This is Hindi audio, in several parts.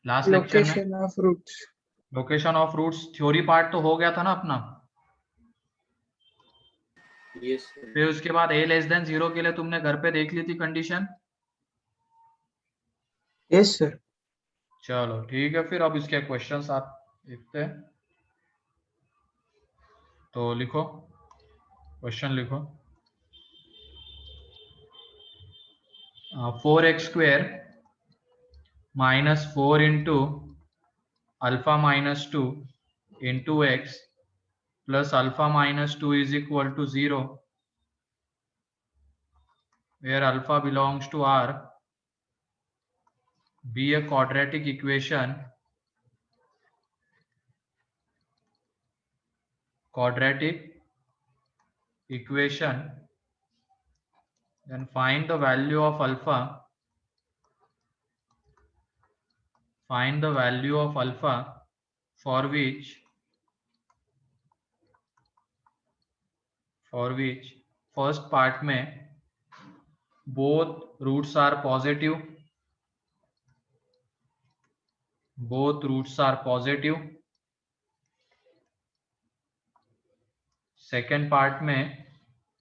लास्ट लेक्चर में location of roots. Location of roots theory part तो हो गया था ना अपना। Yes sir. फिर उसके बाद a लेस देन 0 के लिए तुमने घर पे देख ली थी कंडीशन। Yes sir. चलो ठीक है, फिर अब इसके क्वेश्चंस आप देखते हैं। तो लिखो, क्वेश्चन लिखो। 4x² -4 into alpha -2 into x plus alpha -2 is equal to 0 where alpha belongs to R be a quadratic equation then find the value of alpha for which first part में both roots are positive, second part में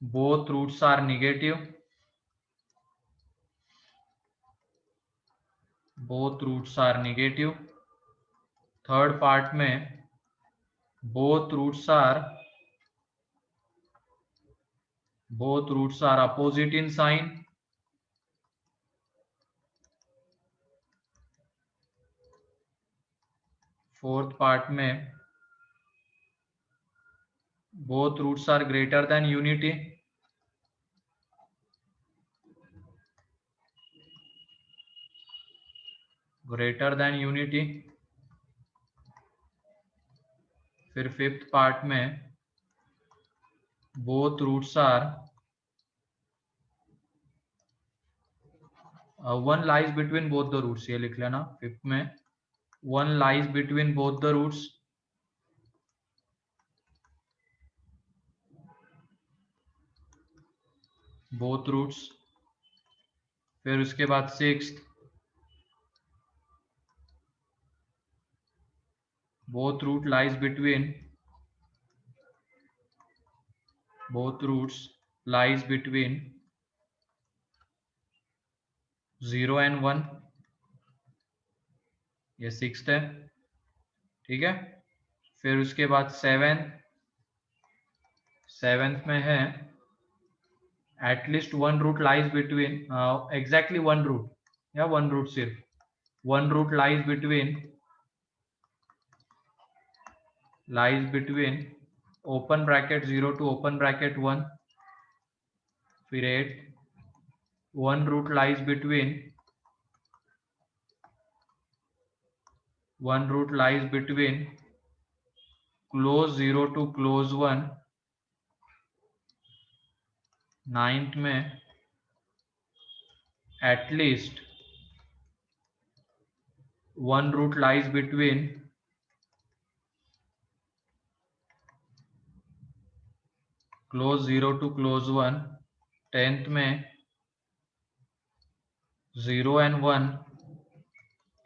both roots are negative, third part में both roots are opposite in sign, fourth part में both roots are greater than unity, फिर फिफ्थ पार्ट में both roots are one lies between both the roots, ये लिख लेना। फिफ्थ में one lies between both the roots, फिर उसके बाद sixth both roots lies between 0 and 1, ये सिक्स्थ है, ठीक है। फिर उसके बाद सेवेंथ में है at least one root lies between exactly one root या वन रूट, सिर्फ one root lies between open bracket 0 to open bracket 1, फिर 8 one root lies between close 0 to close 1, ninth में at least one root lies between close 0 to close 1, tenth में 0 and 1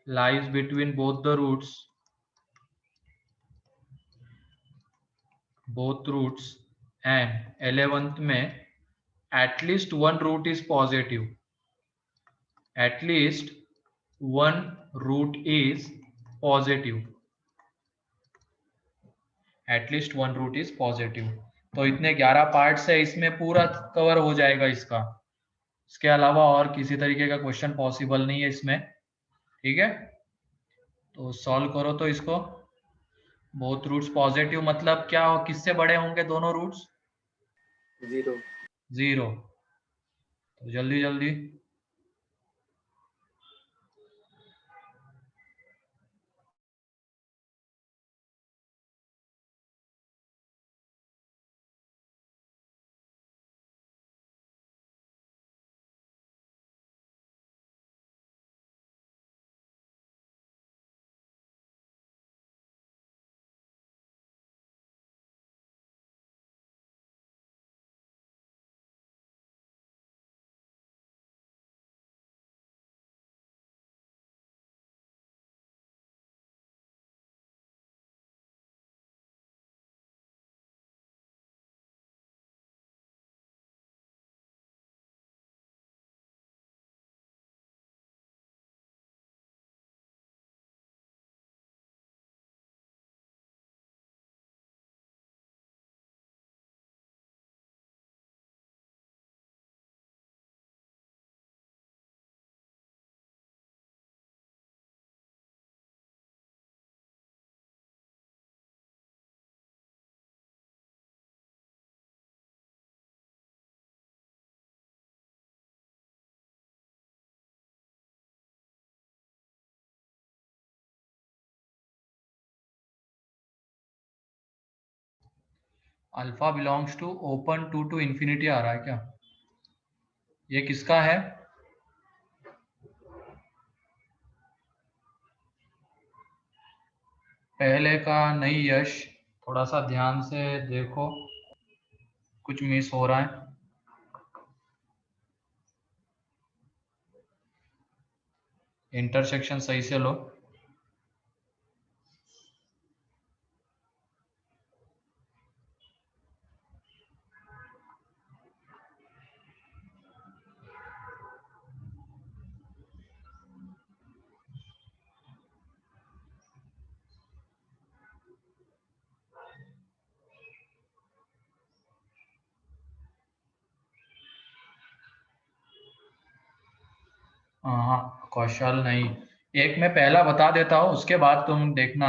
lies between both the roots, and 11th में at least one root is positive, तो इतने 11 पार्ट्स है, इसमें पूरा कवर हो जाएगा इसका। इसके अलावा और किसी तरीके का क्वेश्चन पॉसिबल नहीं है इसमें, ठीक है। तो सॉल्व करो तो इसको। बोथ रूट्स पॉजिटिव मतलब क्या, किससे बड़े होंगे दोनों रूट्स? 0। तो जल्दी जल्दी alpha belongs to open to infinity आ रहा है क्या? ये किसका है? पहले का नहीं यश, थोड़ा सा ध्यान से देखो, कुछ मिस हो रहा है। इंटरसेक्शन सही से लो। हाँ कौशल नहीं, एक मैं पहला बता देता हूँ, उसके बाद तुम देखना।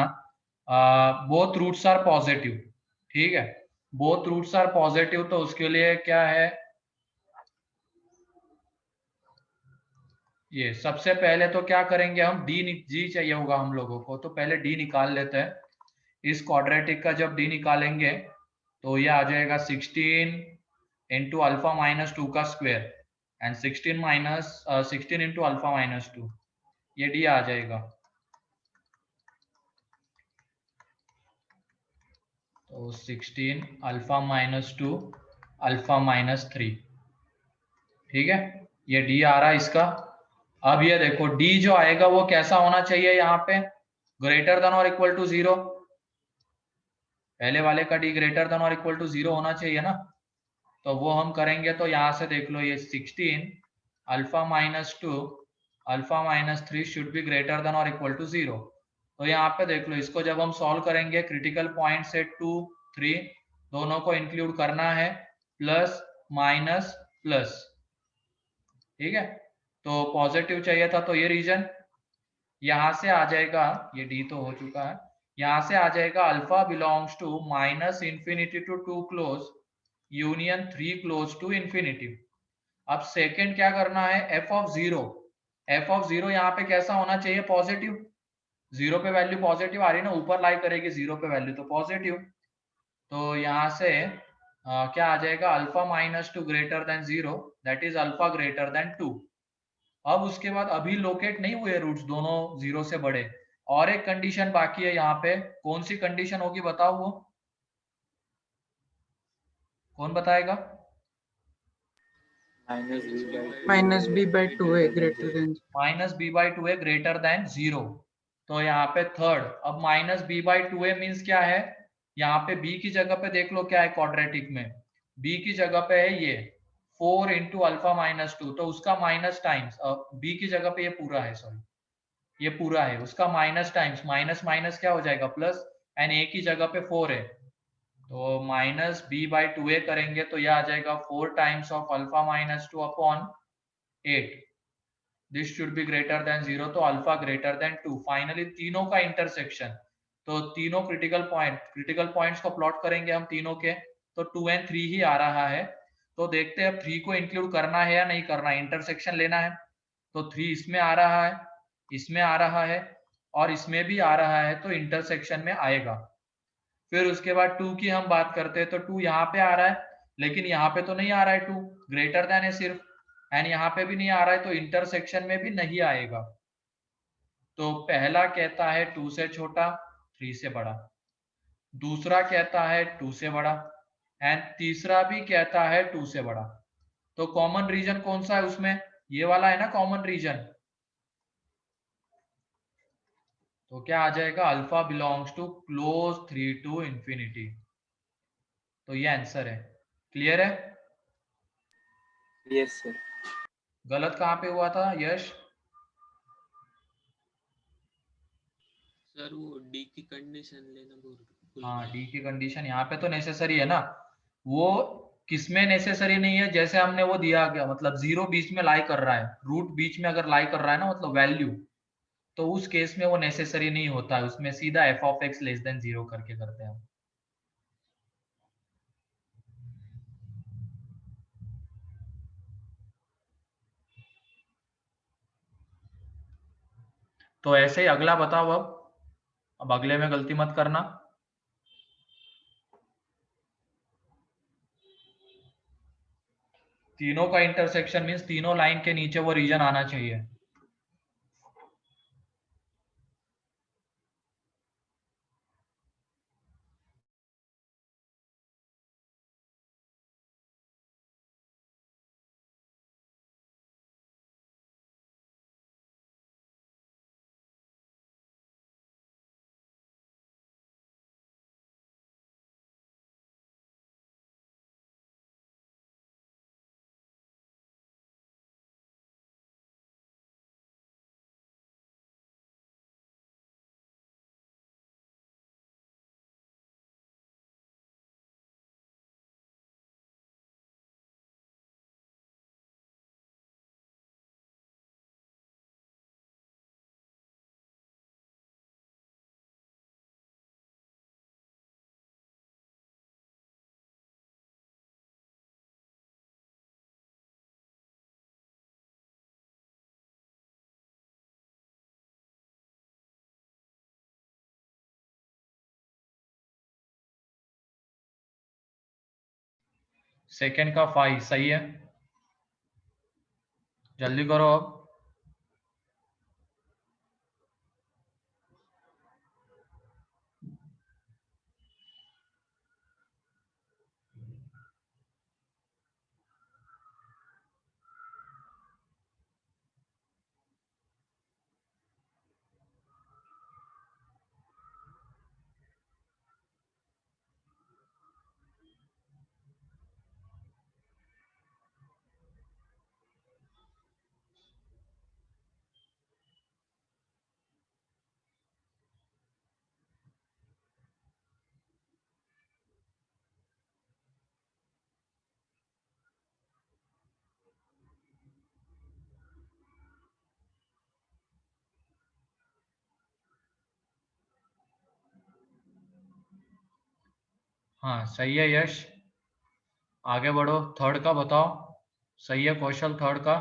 बोथ रूट्स आर पॉजिटिव, ठीक है। बोथ रूट्स आर पॉजिटिव, तो उसके लिए क्या है, ये सबसे पहले तो क्या करेंगे हम, जी चाहिए होगा हम लोगों को, तो पहले डी निकाल लेते हैं। इस क्वाड्रेटिक का जब डी निकालेंगे तो ये आ जाएगा 16 इंटू अल्फा माइनस टू का square, and 16 into alpha minus to, ये डी आ जाएगा। तो 16 alpha minus to alpha minus three, ठीक है, ये डी आ रहा है इसका। अब ये देखो डी जो आएगा वो कैसा होना चाहिए यहाँ पे, ग्रेटर देन और इक्वल टू जीरो। पहले वाले का डी ग्रेटर देन और इक्वल टू जीरो होना चाहिए ना, तो वो हम करेंगे। तो यहाँ से देख लो, ये 16 alpha minus to alpha minus three should be greater than और इक्वल टू जीरो। तो यहाँ पे देख लो, इसको जब हम सॉल्व करेंगे, क्रिटिकल पॉइंट से 2 3 दोनों को इंक्लूड करना है, प्लस माइनस प्लस, ठीक है। तो पॉजिटिव चाहिए था, तो ये रीजन यहां से आ जाएगा, ये डी तो हो चुका है, यहां से आ जाएगा alpha belongs to minus infinity to two close union three close to infinity. अब सेकंड क्या करना है, F of zero. F of zero यहाँ पे कैसा होना चाहिए, पॉजिटिव। जीरो पे वैल्यू पॉजिटिव आ रही है ना, ऊपर लाई करेगी जीरो पे वैल्यू, तो पॉजिटिव। तो यहाँ से क्या आ जाएगा, alpha minus two greater than zero, that is alpha greater than two. अब उसके बाद अभी लोकेट नहीं हुए रूट्स, दोनों जीरो से बड़े, और एक कंडीशन बाकी है यहाँ पे। कौन सी कंडीशन होगी बताओ, वो कौन बताएगा? माइनस बी बाई टू है greater than, minus B by two A greater than zero. तो यहाँ पे थर्ड, अब minus B by two A means क्या है, यहाँ पे बी की जगह पे देख लो क्या है क्वाड्रेटिक में, बी की जगह पे है ये 4 इंटू अल्फा माइनस टू, तो उसका माइनस टाइम्स, बी की जगह पे ये पूरा है, सॉरी ये पूरा है, उसका माइनस टाइम्स, माइनस माइनस क्या हो जाएगा प्लस, एंड ए की जगह पे 4 है, तो minus B by two A करेंगे तो यह आ जाएगा 4 times of alpha minus two upon 8, this should be greater than zero, तो alpha greater than two. Finally तीनों का इंटरसेक्शन, तो तीनों क्रिटिकल पॉइंट्स को प्लॉट करेंगे हम तीनों के, तो 2 एंड 3 ही आ रहा है। तो देखते हैं अब 3 को इंक्लूड करना है या नहीं करना है, इंटरसेक्शन लेना है। तो 3 इसमें आ रहा है, इसमें आ रहा है, और इसमें भी आ रहा है, तो इंटरसेक्शन में आएगा। फिर उसके बाद 2 की हम बात करते हैं, तो 2 यहाँ पे आ रहा है, लेकिन यहाँ पे तो नहीं आ रहा है, 2 ग्रेटर देन है सिर्फ, एंड यहाँ पे भी नहीं आ रहा है, तो इंटरसेक्शन में भी नहीं आएगा। तो पहला कहता है 2 से छोटा 3 से बड़ा, दूसरा कहता है 2 से बड़ा, एंड तीसरा भी कहता है 2 से बड़ा। तो कॉमन रीजन कौन सा है उसमें, ये वाला है ना कॉमन रीजन। तो क्या आ जाएगा, alpha belongs to close 3 to infinity. तो ये आंसर है। क्लियर है? Yes sir. गलत कहाँ पे हुआ था यश? सर वो डी की कंडीशन लेना भूल हाँ गए। डी की कंडीशन यहाँ पे तो नेसेसरी है ना, वो किसमें नेसेसरी नहीं है, जैसे हमने वो दिया गया, मतलब जीरो बीच में लाई कर रहा है, रूट बीच में अगर लाई कर रहा है ना, मतलब वैल्यू, तो उस केस में वो नेसेसरी नहीं होता है, उसमें सीधा F of x less than zero करके करते हैं हम। तो ऐसे ही अगला बताओ अब अगले में गलती मत करना। तीनों का इंटरसेक्शन मीन्स तीनों लाइन के नीचे वो रीजन आना चाहिए। सेकेंड का 5 सही है, जल्दी करो अब। हाँ सही है यश, आगे बढ़ो। थर्ड का बताओ। सही है कौशल, थर्ड का।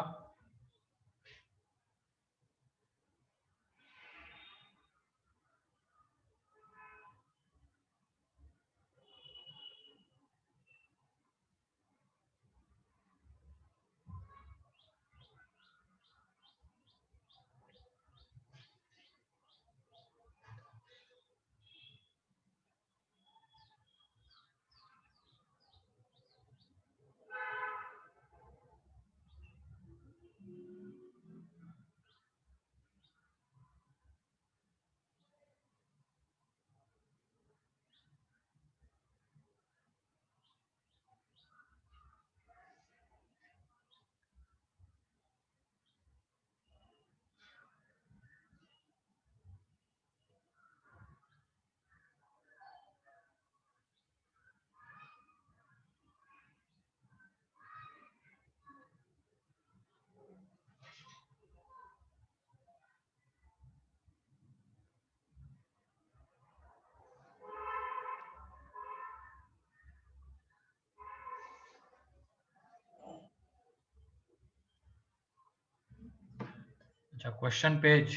अच्छा क्वेश्चन पेज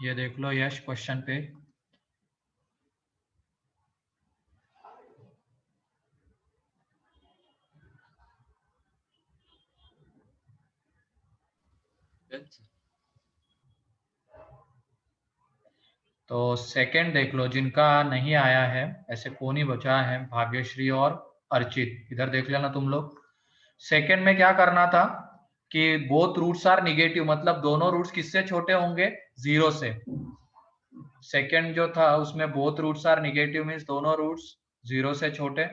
ये देख लो यश, क्वेश्चन पेज। तो सेकंड देख लो, जिनका नहीं आया है, ऐसे कौन ही बचा है, भाग्यश्री और अर्चित, इधर देख लेना तुम लोग। सेकंड में क्या करना था कि बोथ रूट्स आर निगेटिव, मतलब दोनों रूट्स किससे छोटे होंगे, 0 से। सेकंड जो था उसमें both roots are negative means दोनों रूट्स 0 से छोटे।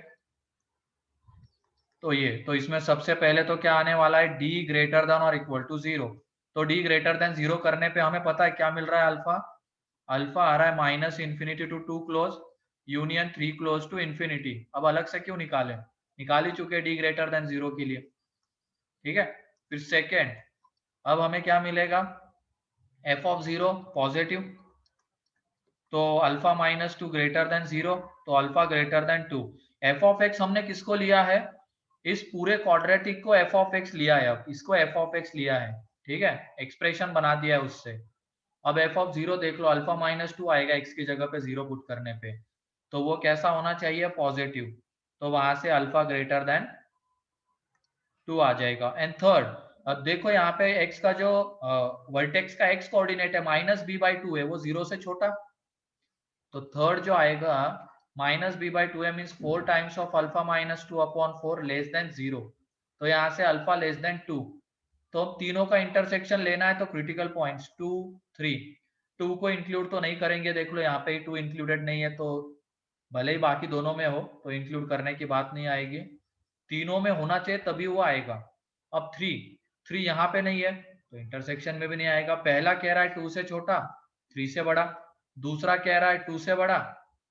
तो ये, तो इसमें सबसे पहले तो क्या आने वाला है, d ग्रेटर देन और इक्वल टू 0। तो d ग्रेटर देन 0 करने पे हमें पता है क्या मिल रहा है, अल्फा। अल्फा आ रहा है minus infinity to 2 close union 3 close to infinity. अब अलग से क्यों निकालें, निकाल ही चुके d ग्रेटर देन 0 के लिए, ठीक है। फिर सेकेंड, अब हमें क्या मिलेगा, f ऑफ 0 पॉजिटिव, तो अल्फा माइनस 2 ग्रेटर देन 0, तो alpha greater then 2। F of x हमने किसको लिया है, इस पूरे क्वाड्रेटिक को एफ ऑफ एक्स लिया है, अब इसको एफ ऑफ एक्स लिया है, ठीक है, एक्सप्रेशन बना दिया है उससे। अब एफ ऑफ 0 देख लो, अल्फा माइनस 2 आएगा एक्स की जगह पे 0 पुट करने पे, तो वो कैसा होना चाहिए, पॉजिटिव। तो वहां से अल्फा ग्रेटर देन 2 आ जाएगा। एंड थर्ड, अब देखो यहाँ पे x का जो वर्टेक्स का x कोऑर्डिनेट है -b/2 है, वो 0 से छोटा, तो थर्ड जो आएगा -b/2 है means 4 times of alpha -2/4 less than 0। तो यहाँ से अल्फा लेस देन 2। तो अब तीनों का इंटरसेक्शन लेना है, तो क्रिटिकल पॉइंट्स 2 3, 2 को इंक्लूड तो नहीं करेंगे, देख लो यहाँ पे ही 2 इंक्लूडेड नहीं है, तो भले ही बाकी दोनों में हो तो इंक्लूड करने की बात नहीं आएगी, तीनों में होना चाहिए तभी वो आएगा। अब 3 यहाँ पे नहीं है तो इंटरसेक्शन में भी नहीं आएगा। पहला कह रहा है 2 से छोटा, 3 से बड़ा, दूसरा कह रहा है 2 से बड़ा,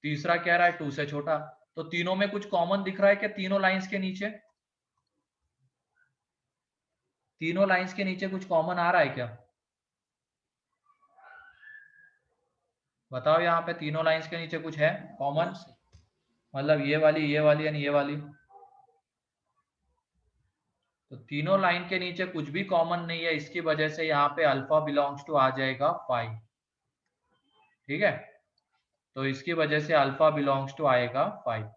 तीसरा कह रहा है 2 से छोटा। तो तीनों में कुछ कॉमन दिख रहा है क्या? तीनों लाइंस के नीचे, तीनों लाइंस के नीचे कुछ कॉमन आ रहा है क्या? बताओ, यहाँ पे तीनों लाइंस के नीचे कुछ है कॉमन? मतलब ये वाली यानी ये वाली, तो तीनों लाइन के नीचे कुछ भी कॉमन नहीं है, इसकी वजह से यहाँ पे अल्फा बिलोंग्स टू आ जाएगा 5। ठीक है, तो इसकी वजह से अल्फा बिलोंग्स टू आएगा 5।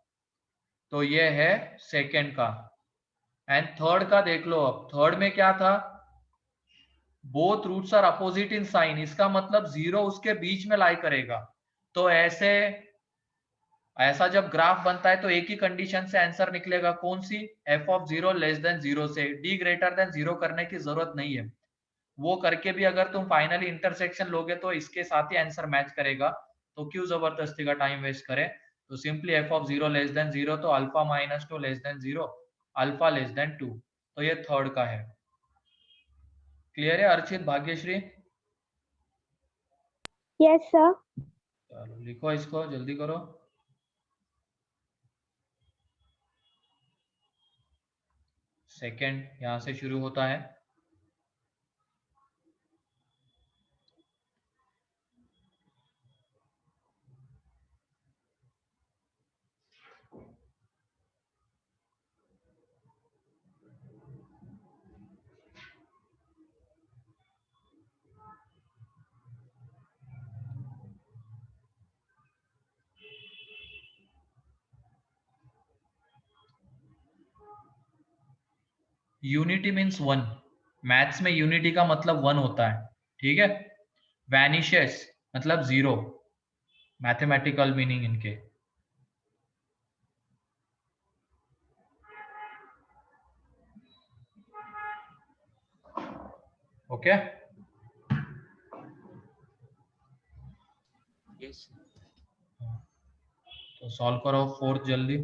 तो ये है सेकेंड का। एंड थर्ड का देख लो, अब थर्ड में क्या था? Both roots are opposite in sign, इसका मतलब 0 उसके बीच में लाई करेगा। तो ऐसा जब ग्राफ बनता है तो एक ही कंडीशन से आंसर निकलेगा, कौन सी? f(0) लेस देन 0 से d ग्रेटर देन 0 करने की जरूरत नहीं है, वो करके भी अगर तुम फाइनली इंटरसेक्शन लोगे तो इसके साथ ही आंसर मैच करेगा, तो क्यों जबरदस्ती का टाइम वेस्ट करें। तो सिंपली f(0) लेस देन 0, तो alpha -2 less than 0, alpha less than 2, तो ये थर्ड का है। क्लियर है अर्चित, भाग्यश्री? Yes sir. चलो लिखो इसको, जल्दी करो। सेकंड यहां से शुरू होता है। यूनिटी मीन्स 1, मैथ्स में यूनिटी का मतलब 1 होता है। ठीक है, वैनिशेस मतलब 0, मैथमेटिकल मीनिंग इनके। Okay, yes. तो सॉल्व करो फोर्थ जल्दी।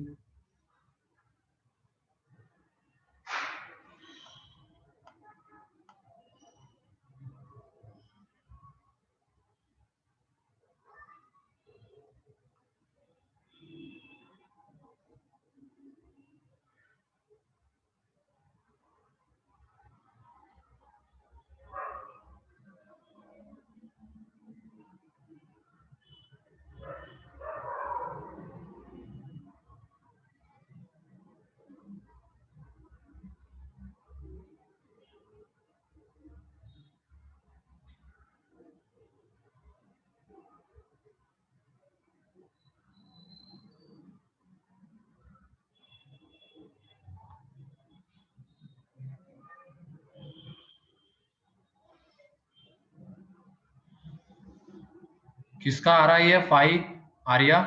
किसका आ रहा है ये 5? आर्या?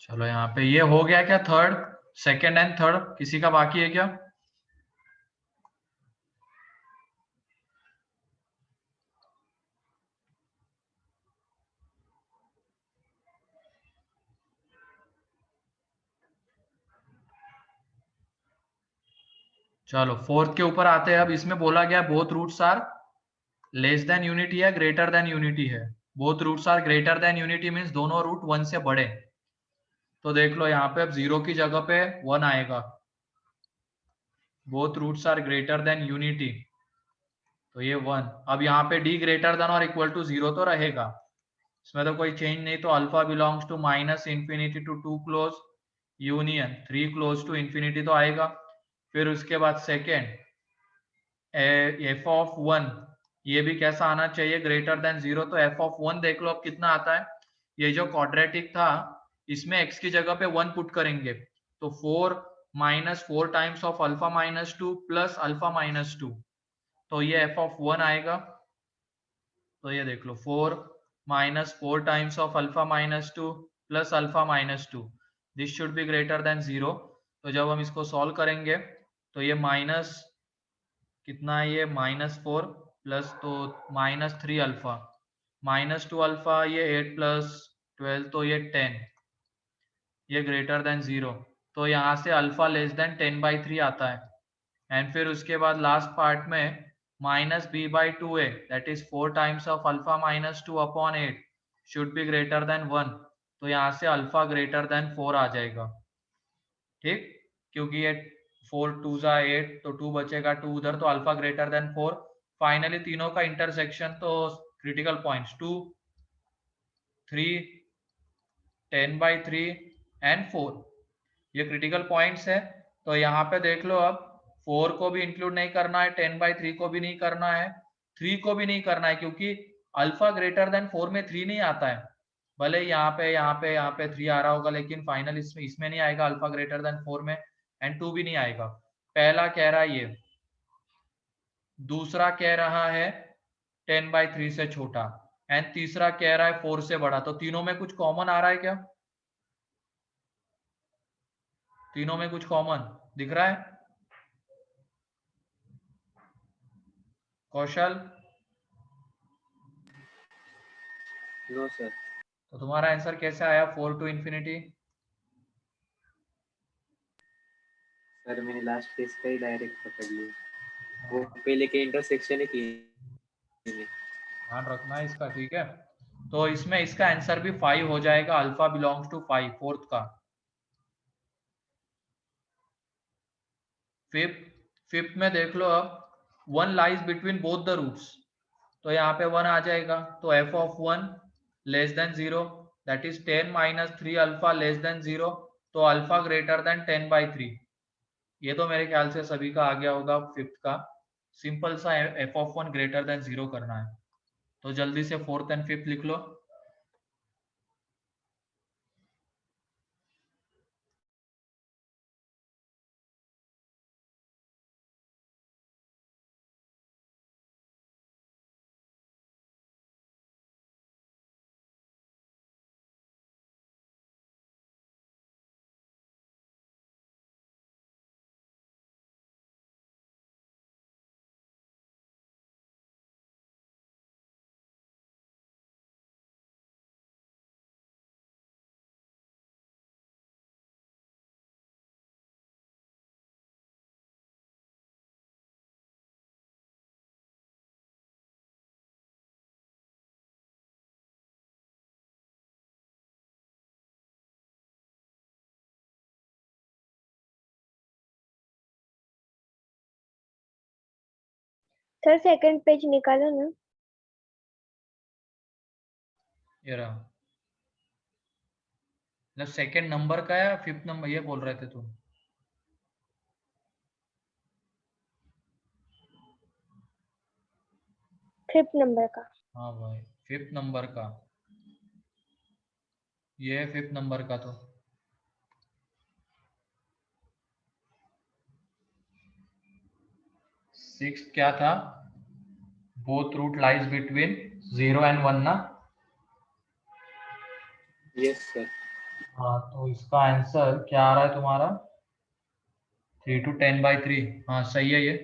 चलो यहाँ पे ये हो गया क्या? थर्ड, सेकंड एंड थर्ड किसी का बाकी है क्या? चलो फोर्थ के ऊपर आते हैं। अब इसमें बोला गया both roots are less than unity है, ग्रेटर देन यूनिटी है। Both roots are greater than unity means दोनों रूट 1 से बड़े। तो देख लो यहाँ पे अब 0 की जगह पे 1 आएगा। Both roots are greater than unity, तो ये 1। अब यहाँ पे d ग्रेटर देन और इक्वल टू 0 तो रहेगा, इसमें तो कोई चेंज नहीं। तो alpha belongs to -∞ to 2 close union 3 close to infinity तो आएगा। फिर उसके बाद सेकेंड f(1) ये भी कैसा आना चाहिए, ग्रेटर देन 0। तो f(1) देख लो अब कितना आता है। ये जो क्वाड्रेटिक था इसमें x की जगह पे 1 पुट करेंगे, तो 4 minus 4 times of alpha minus 2 plus alpha minus 2, तो ये f(1) आएगा। तो ये देख लो 4 minus 4 times of alpha minus 2 plus alpha minus 2, this should be greater then 0। तो जब हम इसको सॉल्व करेंगे तो ये माइनस कितना है, ये -4 प्लस तो -3 अल्फा -2 अल्फा, ये 8 प्लस 12 तो ये 10, ये ग्रेटर देन 0। तो यहाँ से अल्फा लेस देन 10/3 आता है। एंड फिर उसके बाद लास्ट पार्ट में -b/2a that is 4 times of alpha minus 2 upon 8 should be greater then 1। तो यहाँ से अल्फा ग्रेटर देन 4 आ जाएगा, ठीक, क्योंकि ये 4 2 जा 8 तो 2 बचेगा, 2 उधर, तो अल्फा ग्रेटर देन 4। फाइनली तीनों का इंटरसेक्शन, तो क्रिटिकल पॉइंट्स 2 3 10/3 एंड 4, ये क्रिटिकल पॉइंट्स है। तो यहाँ पे देख लो अब 4 को भी इंक्लूड नहीं करना है, 10/3 को भी नहीं करना है, 3 को भी नहीं करना है, क्योंकि अल्फा ग्रेटर देन 4 में 3 नहीं आता है। भले यहाँ पे 3 आ रहा होगा, लेकिन फाइनल इसमें नहीं आएगा अल्फा ग्रेटर देन 4 में, एंड 2 भी नहीं आएगा। पहला कह रहा है ये, दूसरा कह रहा है 10/3 से छोटा, एंड तीसरा कह रहा है 4 से बड़ा। तो तीनों में कुछ कॉमन आ रहा है क्या? तीनों में कुछ कॉमन दिख रहा है? कौशल? No sir. तो तुम्हारा आंसर कैसे आया 4 टू इंफिनिटी? सर मैंने लास्ट केस का ही डायरेक्ट पकड़ लिया, वो पहले के इंटरसेक्शन ही किए। ध्यान रखना है इसका, ठीक है। तो इसमें इसका आंसर भी 5 हो जाएगा, अल्फा बिलोंग्स टू 5, फोर्थ का। फिफ्थ में देख लो अब 1 lies between both the roots, तो यहाँ पे 1 आ जाएगा। तो f(1) less than 0 that is 10 minus 3 alpha less than 0, तो अल्फा ग्रेटर देन 10/3। ये तो मेरे ख्याल से सभी का आ गया होगा फिफ्थ का। सिंपल सा f(1) ग्रेटर देन 0 करना है। तो जल्दी से फोर्थ एंड फिफ्थ लिख लो। सर सेकंड पेज निकालो ना। ये रहा, मतलब सेकंड नंबर का या फिफ्थ नंबर ये बोल रहे थे तुम? फिफ्थ नंबर का। हाँ भाई, फिफ्थ नंबर का, ये है फिफ्थ नंबर का। तो सिक्स क्या था? Both root lies between 0 and 1 ना? Yes sir. हाँ, तो इसका आंसर क्या आ रहा है तुम्हारा? 3 to 10/3। हाँ सही है ये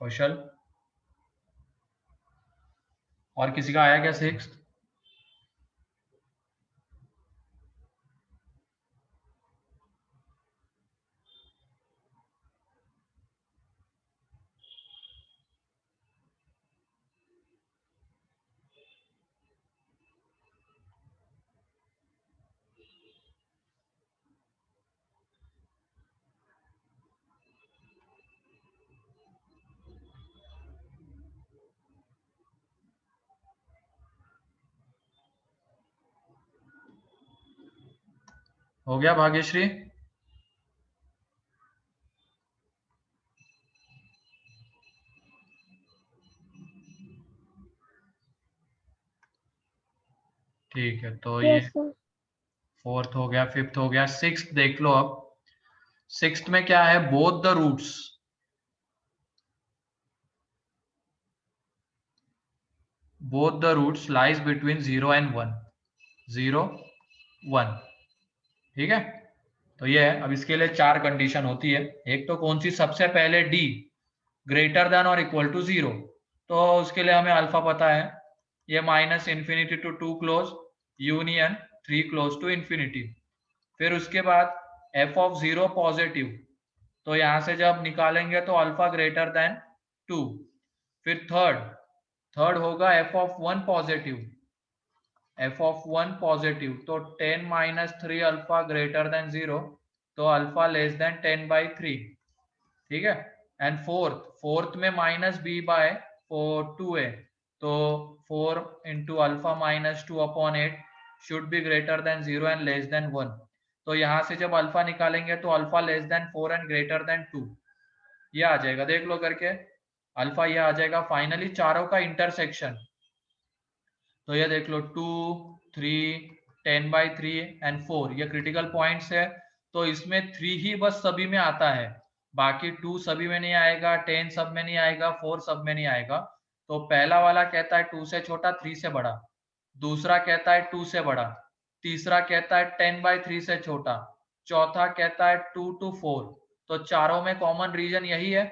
कौशल। और किसी का आया क्या सिक्स? हो गया भाग्यश्री? ठीक है, तो ये यस सर। फोर्थ हो गया, फिफ्थ हो गया, सिक्स्थ देख लो। अब सिक्स्थ में क्या है, both the roots, both the roots lies between 0 and 1, 0 1। ठीक है, तो ये है। अब इसके लिए चार कंडीशन होती है। एक तो कौन सी, सबसे पहले डी ग्रेटर देन और इक्वल टू 0, तो उसके लिए हमें अल्फा पता है, ये minus infinity to 2 close union 3 close to infinity. फिर उसके बाद एफ ऑफ 0 पॉजिटिव, तो यहां से जब निकालेंगे तो अल्फा ग्रेटर देन 2। फिर थर्ड, थर्ड होगा F of 1 positive, F of 1 positive, तो 10 माइनस 3 अल्फा ग्रेटर देन 0, तो अल्फा लेस देन 10/3। ठीक है, एंड फोर्थ, फोर्थ में माइनस बी बाय 2 है, तो 4 into alpha minus 2/8 should be greater then 0 and less than 1। तो यहां से जब अल्फा निकालेंगे तो alpha less then 4 and greater than 2, ये आ जाएगा, देख लो करके, अल्फा ये आ जाएगा। फाइनली चारों का इंटरसेक्शन, तो ये देख लो 2 3 10/3 एंड 4, ये क्रिटिकल पॉइंट्स है। तो इसमें 3 ही बस सभी में आता है, बाकी 2 सभी में नहीं आएगा, 10 सब में नहीं आएगा, 4 सब में नहीं आएगा। तो पहला वाला कहता है 2 से छोटा 3 से बड़ा, दूसरा कहता है 2 से बड़ा, तीसरा कहता है 10/3 से छोटा, चौथा कहता है 2 to 4। तो चारों में कॉमन रीजन यही है,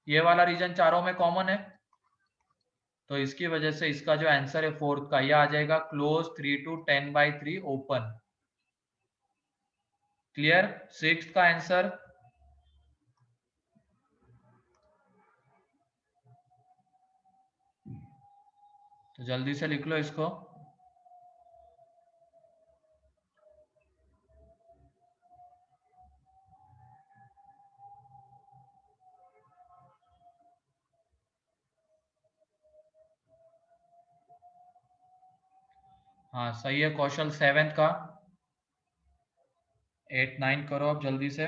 ये वाला रीजन चारों में कॉमन है। तो इसकी वजह से इसका जो आंसर है फोर्थ का, ये आ जाएगा close 3 to 10/3 open. Clear, sixth का आंसर। तो जल्दी से लिख लो इसको। हाँ सही है कौशल, सेवेंथ का। 8 9 करो अब जल्दी से।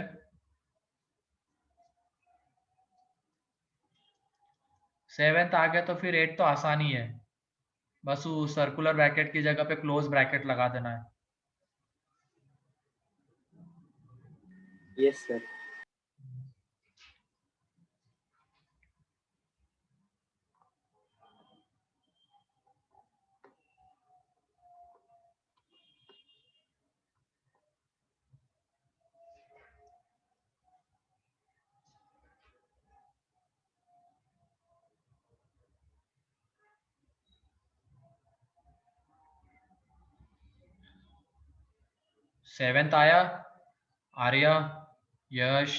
सेवेंथ आ गया तो फिर 8 तो आसानी है, बस वो सर्कुलर ब्रैकेट की जगह पे क्लोज ब्रैकेट लगा देना है। Yes sir. सेवेंथ आया, आर्या, यश,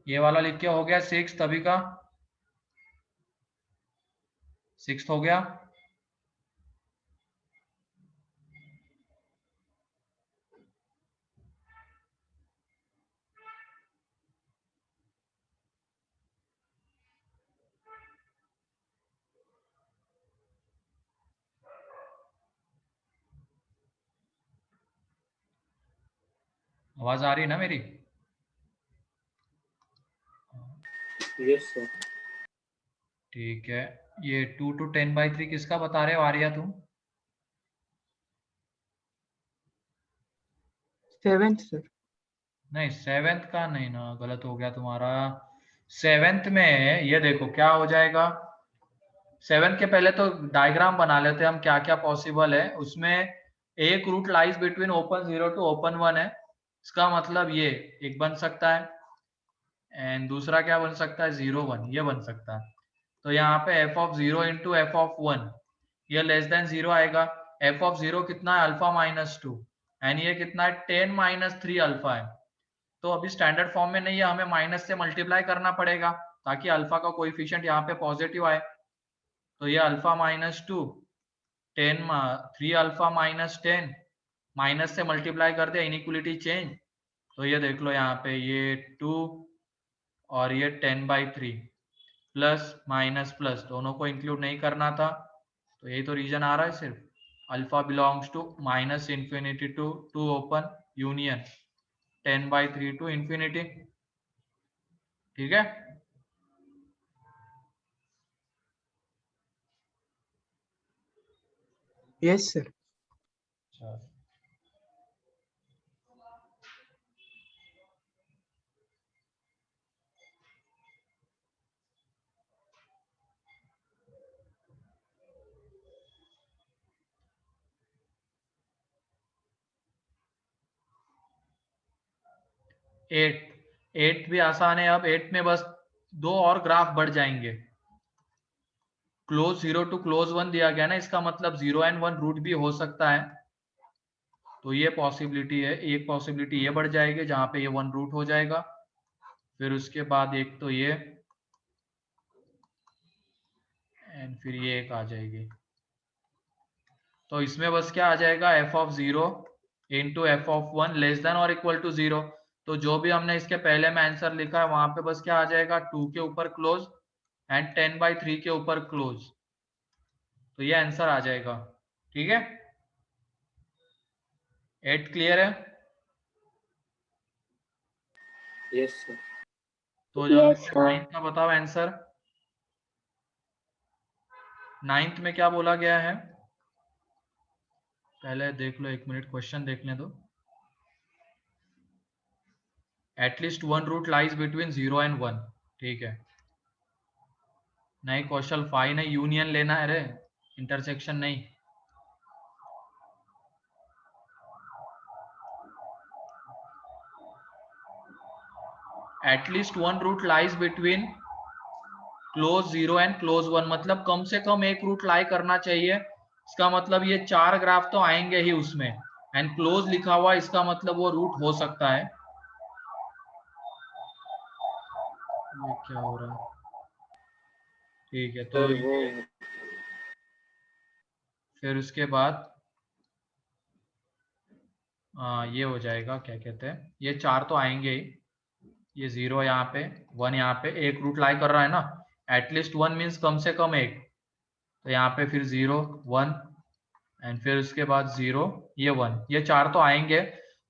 ये वाला लिख के हो गया सिक्स अभी का, सिक्स हो गया। आवाज आ रही है ना मेरी? Yes sir. ठीक है, ये 2 to 10/3 किसका बता रहे हो आर्या तुम? Seventh sir. नहीं सेवेंथ का नहीं ना, गलत हो गया तुम्हारा। सेवेंथ में ये देखो क्या हो जाएगा, सेवेंथ के पहले तो डायग्राम बना लेते हैं हम, क्या क्या पॉसिबल है उसमें। एक root lies between open 0 to open 1 है, इसका मतलब ये एक बन सकता है, एंड दूसरा क्या बन सकता है, 0 1, ये बन सकता है। तो यहाँ पे F of 0 into F of 1, ये लेस देन 0 आएगा। एफ ऑफ 0 कितना है, अल्फा -2, एंड ये कितना है, 10 - 3 अल्फा है। तो अभी स्टैंडर्ड फॉर्म में नहीं है, हमें माइनस से मल्टीप्लाई करना पड़ेगा, ताकि अल्फा का कोएफिशिएंट यहाँ पे पॉजिटिव आए। तो ये अल्फा -2 10 3 अल्फा -10 माइनस से मल्टीप्लाई कर दिया, इनइक्वलिटी चेंज। तो ये देख लो यहाँ पे ये 2 और ये 10/3 प्लस माइनस प्लस दोनों को इंक्लूड नहीं करना था, तो यही तो रीजन आ रहा है सिर्फ। Alpha belongs to -∞ to 2 open union 10/3 to infinity. ठीक है, Yes, sir. चलो। एट भी आसान है। अब 8 में बस 2 और ग्राफ बढ़ जाएंगे। क्लोज 0 टू क्लोज 1 दिया गया ना, इसका मतलब 0 and 1 रूट भी हो सकता है। तो ये पॉसिबिलिटी है, एक पॉसिबिलिटी ये बढ़ जाएगी जहां पे ये 1 रूट हो जाएगा। फिर उसके बाद एक तो ये एंड फिर ये एक आ जाएगी। तो इसमें बस क्या आ जाएगा, f(0) into f(1) less then और इक्वल टू 0। तो जो भी हमने इसके पहले में आंसर लिखा है वहां पे बस क्या आ जाएगा, 2 के ऊपर क्लोज एंड 10/3 के ऊपर क्लोज। तो ये आंसर आ जाएगा। ठीक है, 8 क्लियर है? Yes sir. तो जल्दी Yes, से sir. 9th का बताओ आंसर। 9th में क्या बोला गया है, पहले देख लो, 1 मिनट क्वेश्चन देखने दो। At least 1 root lies between 0 and 1। ठीक है, नहीं कौशल फाई नहीं, यूनियन लेना है रे, इंटरसेक्शन नहीं। At least 1 root lies between close 0 and close 1, मतलब कम से कम एक रूट लाई करना चाहिए। इसका मतलब ये 4 ग्राफ तो आएंगे ही उसमें, एंड क्लोज लिखा हुआ, इसका मतलब वो रूट हो सकता है। ये क्या हो रहा है? ठीक है, तो सर वो फिर उसके बाद ये हो जाएगा, क्या कहते हैं, ये 4 तो आएंगे ही। ये 0 यहाँ पे, 1 यहाँ पे, एक रूट लाई कर रहा है ना, एटलीस्ट 1 मीन्स कम से कम एक। तो यहाँ पे फिर 0 1 एंड फिर उसके बाद 0 ये 1, ये 4 तो आएंगे,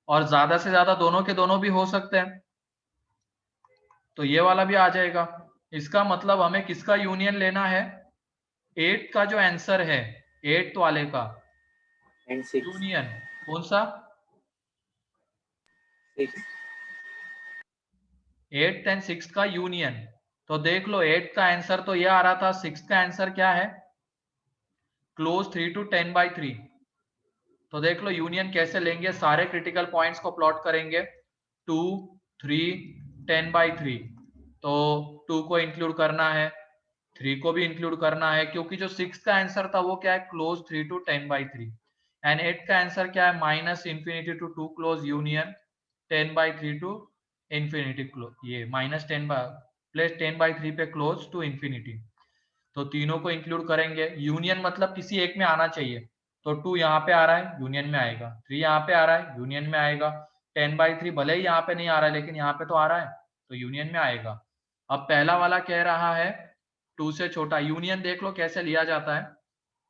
और ज्यादा से ज्यादा दोनों के दोनों भी हो सकते हैं। तो ये वाला भी आ जाएगा। इसका मतलब हमें किसका यूनियन लेना है, 8 का जो आंसर है, 8 वाले का एंड 6 यूनियन। कौन सा? 6 8th एंड 6th का यूनियन। तो देख लो 8 का आंसर तो ये आ रहा था, 6 का आंसर क्या है, क्लोज 3 टू 10/3। तो देख लो यूनियन कैसे लेंगे, सारे क्रिटिकल पॉइंट्स को प्लॉट करेंगे, 2 3 10/3। तो 2 को इंक्लूड करना है, 3 को भी इंक्लूड करना है, क्योंकि जो 6 का आंसर था वो क्या है, क्लोज 3 टू 10/3। एंड 8 का आंसर क्या है, -∞ to 2 close union 10/3 to infinity close, ये -10 प्लस 10/3 पे क्लोज टू इंफिनिटी। तो तीनों को इंक्लूड करेंगे, यूनियन मतलब किसी एक में आना चाहिए। तो 2 यहाँ पे आ रहा है, यूनियन में आएगा, 3 यहाँ पे आ रहा है, यूनियन में आएगा, 10/3 भले ही यहाँ पे नहीं आ रहा है लेकिन यहाँ पे तो आ रहा है, तो यूनियन में आएगा। अब पहला वाला कह रहा है 2 से छोटा, यूनियन देख लो कैसे लिया जाता है,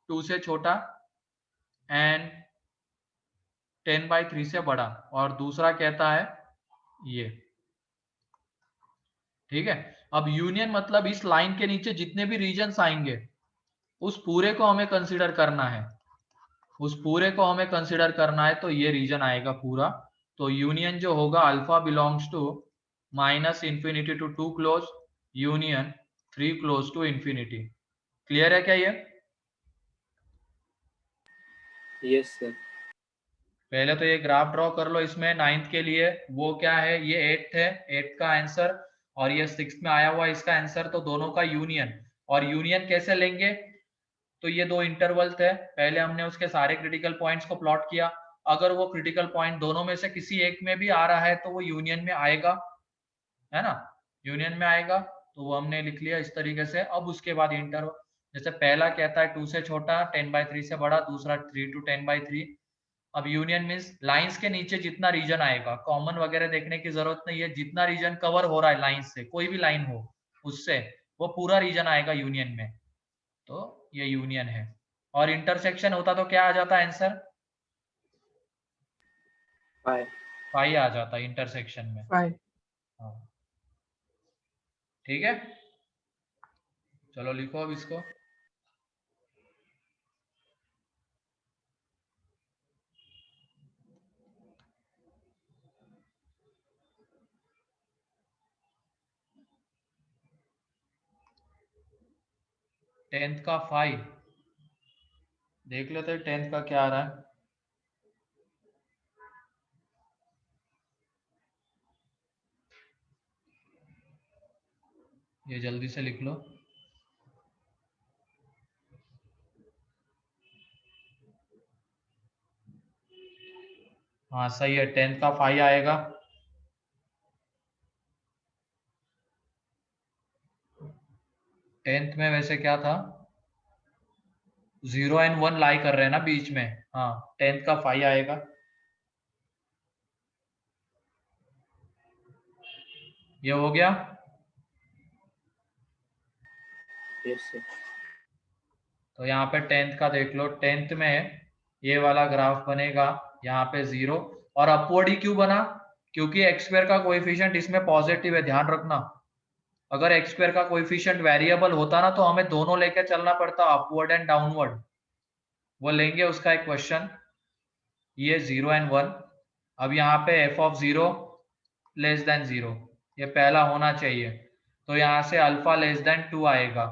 2 से छोटा एंड 10/3 से बड़ा, और दूसरा कहता है ये। ठीक है, अब यूनियन मतलब इस लाइन के नीचे जितने भी रीजन्स आएंगे उस पूरे को हमें कंसीडर करना है, उस पूरे को हमें कंसीडर करना है। तो ये रीजन आएगा पूरा। तो यूनियन जो होगा, alpha belongs to -∞ to 2 close union 3 close to infinity. Clear है क्या ये? Yes sir. पहले तो ये ग्राफ ड्रॉ कर लो इसमें 9th के लिए। वो क्या है, ये 8th है, 8th का आंसर, और ये 6th में आया हुआ इसका आंसर, तो दोनों का यूनियन। और यूनियन कैसे लेंगे, तो ये 2 इंटरवल थे, पहले हमने उसके सारे क्रिटिकल पॉइंट्स को प्लॉट किया। अगर वो क्रिटिकल पॉइंट दोनों में से किसी एक में भी आ रहा है तो वो यूनियन में आएगा, है ना, यूनियन में आएगा। तो वो हमने लिख लिया इस तरीके से। अब उसके बाद इंटर, जैसे पहला कहता है 2 से छोटा, 10/3 से बड़ा, दूसरा 3 to 10/3। अब यूनियन मीन्स लाइंस के नीचे जितना रीजन आएगा, कॉमन वगैरह देखने की जरूरत नहीं है, जितना रीजन कवर हो रहा है लाइंस से, कोई भी लाइन हो उससे, वो पूरा रीजन आएगा यूनियन में, तो ये यूनियन है। और इंटरसेक्शन होता तो क्या आ जाता आंसर? पाई। पाई आ जाता इंटरसेक्शन में। Phi. हाँ ठीक है, चलो लिखो अब इसको। टेंथ का फाई देख लेते हैं, टेंथ का क्या आ रहा है। ये जल्दी से लिख लो। हाँ सही है, टेंथ का फाई आएगा। टेंथ में वैसे क्या था, 0 and 1 लाई कर रहे हैं ना बीच में। हाँ, टेंथ का फाई आएगा। ये हो गया। Yes sir. तो यहाँ पे टेंथ का देख लो, टेंथ में ये वाला ग्राफ बनेगा, यहाँ पे 0 और अपवर्ड ही क्यों बना, क्योंकि एक्स स्क्वायर का कोएफिशिएंट इसमें पॉजिटिव है, ध्यान रखना। अगर एक्स स्क्वायर का कोएफिशिएंट वेरिएबल होता ना, तो हमें दोनों लेके चलना पड़ता, अपवर्ड एंड डाउनवर्ड। वो लेंगे उसका एक क्वेश्चन, ये 0 and 1। अब यहाँ पे f of 0 लेस देन 0, ये पहला होना चाहिए, तो यहाँ से अल्फा लेस देन 2 आएगा।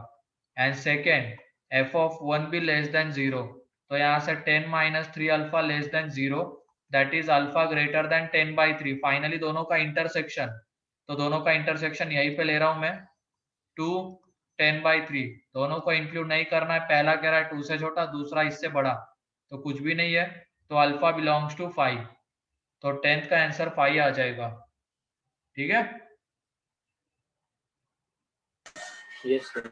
एंड सेकेंड f of 1 भी लेस देन 0, तो यहाँ से 10 - 3 alpha less than 0, that is alpha greater then 10/3। Finally दोनों का इंटरसेक्शन, तो दोनों का इंटरसेक्शन यहीं पे ले रहा हूं मैं, 2 10/3। दोनों को इंक्लूड नहीं करना है, पहला कह रहा है 2 से छोटा, दूसरा इससे बड़ा, तो कुछ भी नहीं है, तो अल्फा बिलोंग्स टू 5, तो टेंथ का आंसर 5 आ जाएगा। ठीक है, यस सर।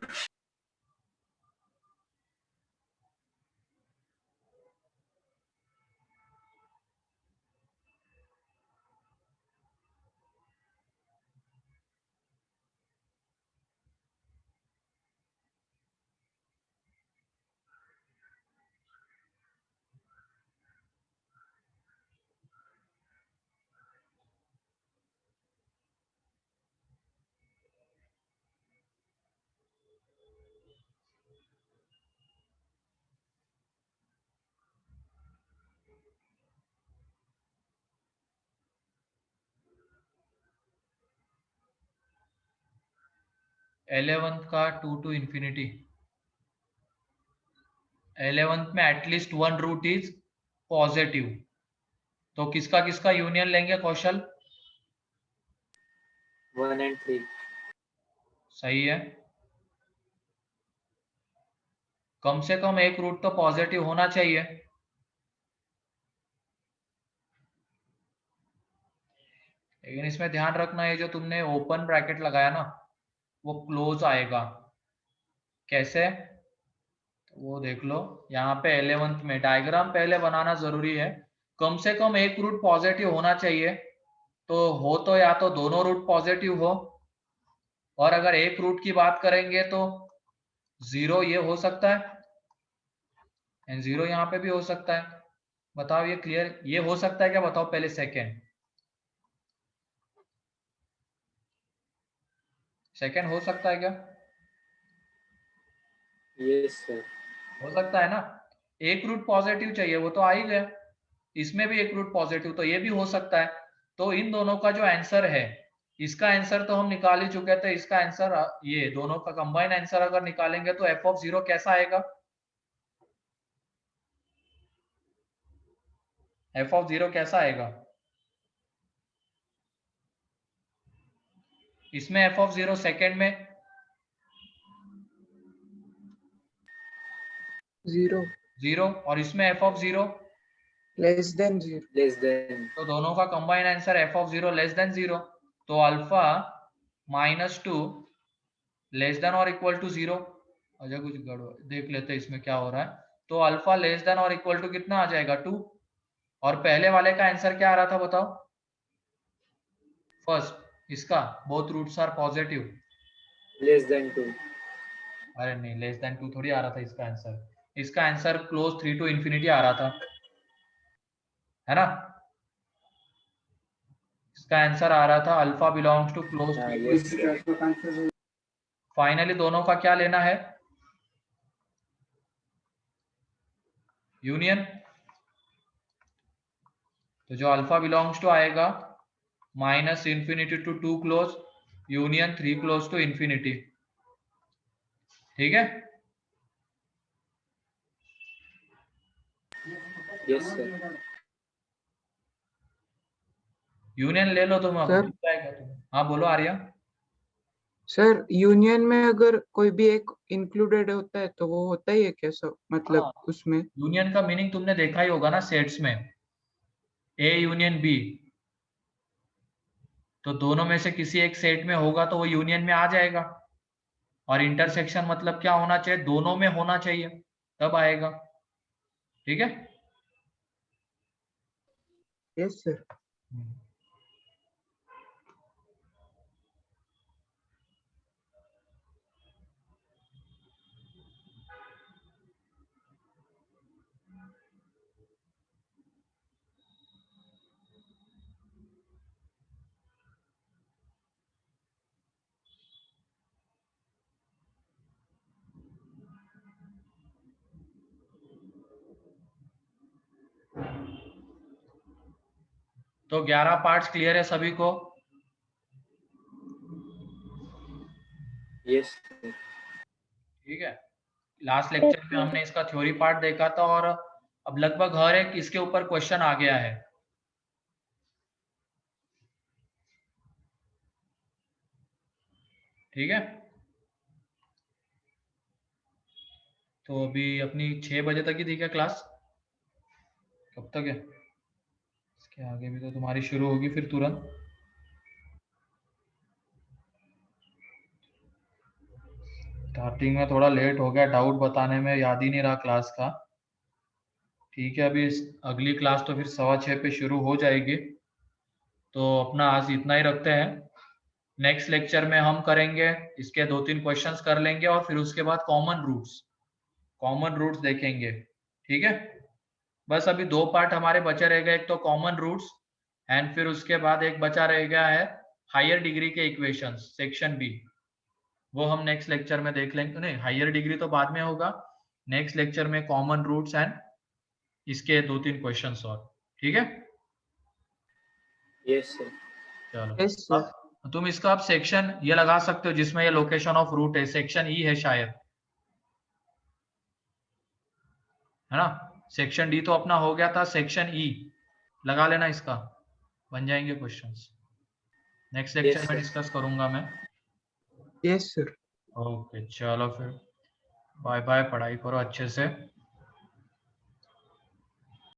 एलेवंथ का 2 to infinity। एलेवंथ में एटलीस्ट 1 रूट इज पॉजिटिव, तो किसका किसका यूनियन लेंगे कौशल? 1 and 3। सही है, कम से कम एक रूट तो पॉजिटिव होना चाहिए। लेकिन इसमें ध्यान रखना, ये जो तुमने ओपन ब्रैकेट लगाया ना, वो क्लोज आएगा। कैसे, तो वो देख लो, यहाँ पे 11th में डायग्राम पहले बनाना जरूरी है। कम से कम एक रूट पॉजिटिव होना चाहिए, तो या तो दोनों रूट पॉजिटिव हो, और अगर एक रूट की बात करेंगे तो 0 ये हो सकता है, एंड 0 यहाँ पे भी हो सकता है। बताओ ये क्लियर, ये हो सकता है क्या, बताओ पहले। सेकंड हो सकता है क्या? Yes sir. हो सकता है ना, एक रूट पॉजिटिव चाहिए, वो तो आ ही गया। इसमें भी एक रूट पॉजिटिव, तो ये भी हो सकता है। तो इन दोनों का जो आंसर है, इसका आंसर तो हम निकाल ही चुके थे, इसका आंसर, ये दोनों का कंबाइन आंसर अगर निकालेंगे तो f of 0 कैसा आएगा? f of 0 कैसा आएगा? इसमें f of 0 सेकेंड में 0. और इसमें f of 0 Less than 0. Less than. तो दोनों का combine answer f of 0 less than 0, तो अल्फा -2 लेस देन और इक्वल टू 0। अच्छा कुछ गड़बड़ देख लेते हैं इसमें क्या हो रहा है। तो अल्फा लेस देन और इक्वल टू कितना आ जाएगा 2। और पहले वाले का आंसर क्या आ रहा था बताओ? फर्स्ट इसका both roots are positive. Less than 2। अरे नहीं, लेस देन 2 थोड़ी आ रहा था इसका आंसर। इसका आंसर क्लोज 3 टू इंफिनिटी आ रहा था, है ना? इसका आंसर आ रहा था alpha belongs to close 3। Finally दोनों का क्या लेना है? यूनियन। तो जो अल्फा बिलोंग्स टू आएगा minus infinity to 2 close, union 3 close to infinity. ठीक है? Yes sir. यूनियन ले लो तुम, अब सर मिल जाएगा तुम। हाँ बोलो आर्या। सर यूनियन में अगर कोई भी एक इंक्लूडेड होता है तो वो होता ही है क्या सर, मतलब हाँ, उसमें? यूनियन का मीनिंग तुमने देखा ही होगा ना सेट्स में, ए यूनियन बी। तो दोनों में से किसी एक सेट में होगा तो वो यूनियन में आ जाएगा। और इंटरसेक्शन मतलब क्या होना चाहिए? दोनों में होना चाहिए, तब आएगा। ठीक है? Yes sir. तो 11 पार्ट्स क्लियर है सभी को? Yes sir. ठीक है। लास्ट लेक्चर में हमने इसका थ्योरी पार्ट देखा था और अब लगभग हर एक इसके ऊपर क्वेश्चन आ गया है। ठीक है। तो अभी अपनी 6 बजे तक ही थी क्या क्लास? कब तक है? इसके आगे भी तो तुम्हारी शुरू होगी फिर तुरंत। स्टार्टिंग में थोड़ा लेट हो गया, डाउट बताने में याद ही नहीं रहा क्लास का। ठीक है, अभी अगली क्लास तो फिर 6:15 पे शुरू हो जाएगी। तो अपना आज इतना ही रखते हैं। नेक्स्ट लेक्चर में हम करेंगे इसके 2-3 क्वेश्चंस कर लेंगे और फिर उसके बाद कॉमन रूट्स देखेंगे। ठीक है? बस अभी 2 पार्ट हमारे बचे रह गए, एक तो कॉमन रूट्स एंड फिर उसके बाद एक बचा रह गया है हायर डिग्री के इक्वेशंस सेक्शन बी। वो हम नेक्स्ट लेक्चर में देख लेंगे। नहीं, हायर डिग्री तो बाद में होगा। नेक्स्ट लेक्चर में कॉमन रूट्स एंड इसके 2-3 क्वेश्चंस और। ठीक है? Yes sir. चलो। Yes sir. अब तुम इसका अब सेक्शन ये लगा सकते हो जिसमें ये लोकेशन ऑफ रूट है, सेक्शन ई है शायद, है ना? सेक्शन डी तो अपना हो गया था, सेक्शन ई लगा लेना, इसका बन जाएंगे क्वेश्चंस। नेक्स्ट लेक्चर यस में सर। डिस्कस करूंगा मैं। Yes sir. ओके चलो फिर, बाय बाय, पढ़ाई करो अच्छे से।